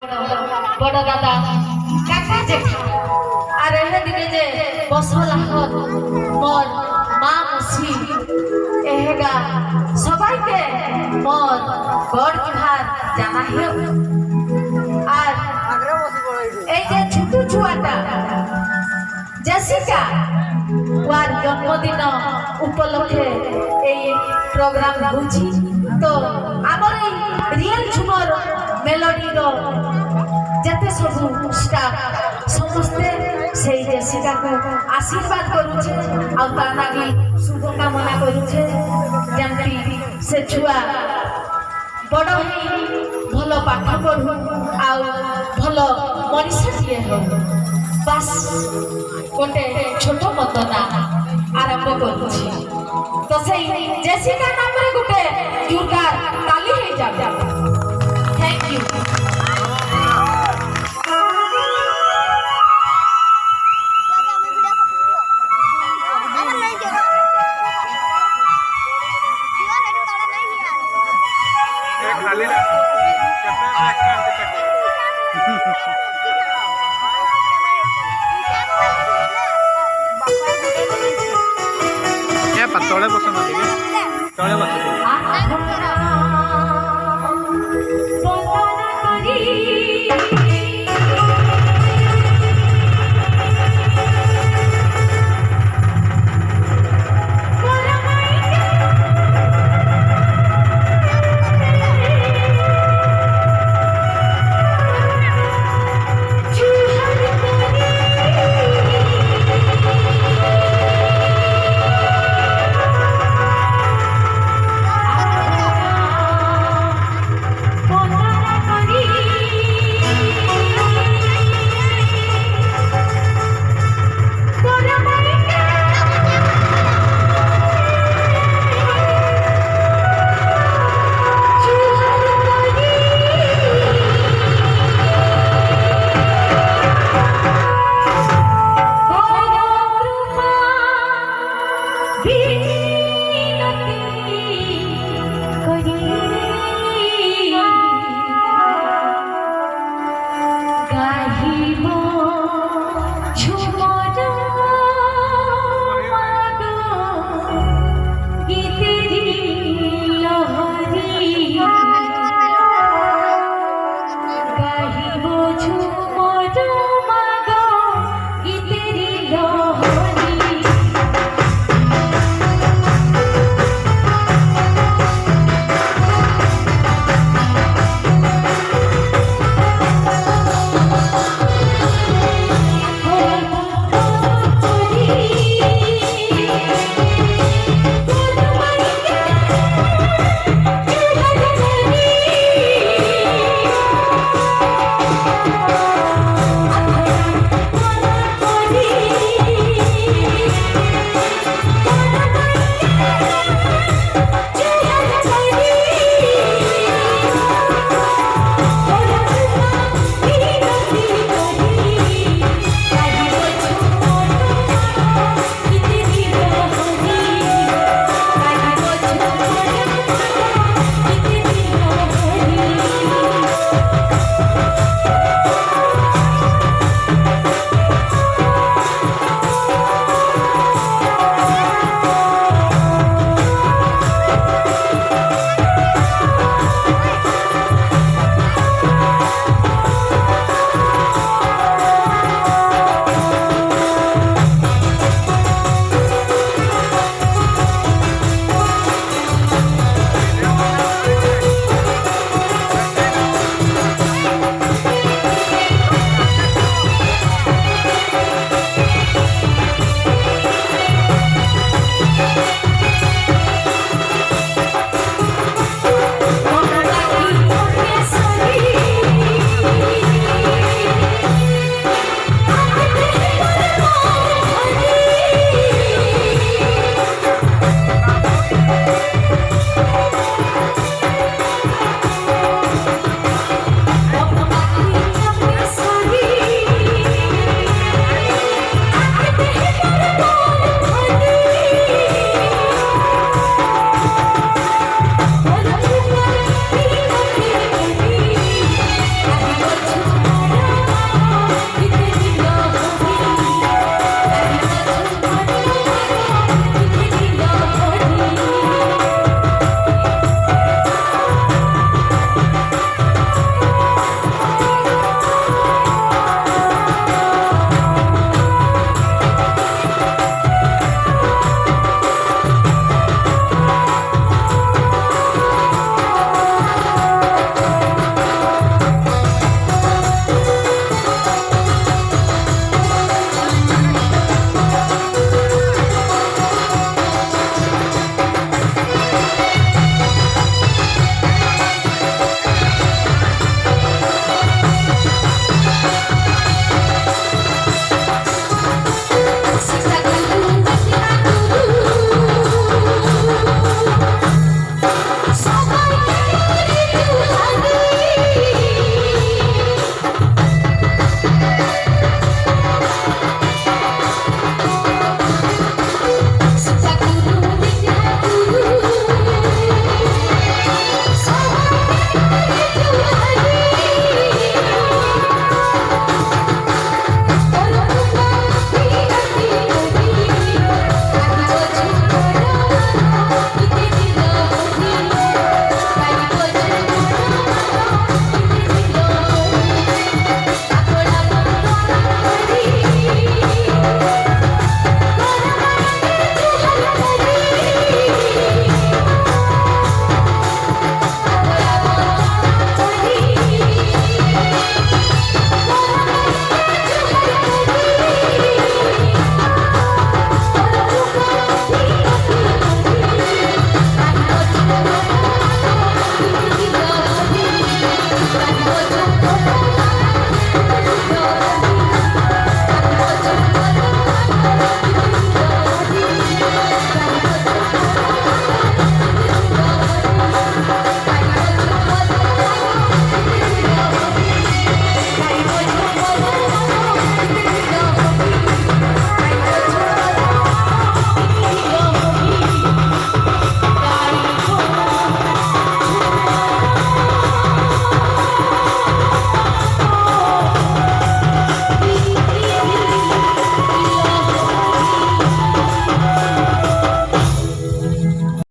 बड़ दादा काका जेठा আর এদিকে যে বসল আহত মোর মা মসি এহেগা সবাইকে মোর গড় জুহার জানাইও। আর এই যে ছোট ছুয়াটা জেসিকা ওর জন্মদিন উপলক্ষে এই প্রোগ্রাম হচ্ছে। তো আমার এই রিয়েল ঝুমর মেলোডির যেতে সবু স্টাফ সমস্তে সেই জেসিকাকে আশীর্বাদ করুছে আর তার লাগি শুভকামনা করুছে যেমতি সে ছুয়া বড় হই ভাল পাঠ পড়ু আর ভাল মনিষটিয়ে হও। বাস গোটে ছোট মতনা আরম্ভ করছি। তো সেই জেসিকা নামে গোটে জোরদার তালি হয়ে যাবে। Thank you. तले पसंद तले গাহিব ঝুমর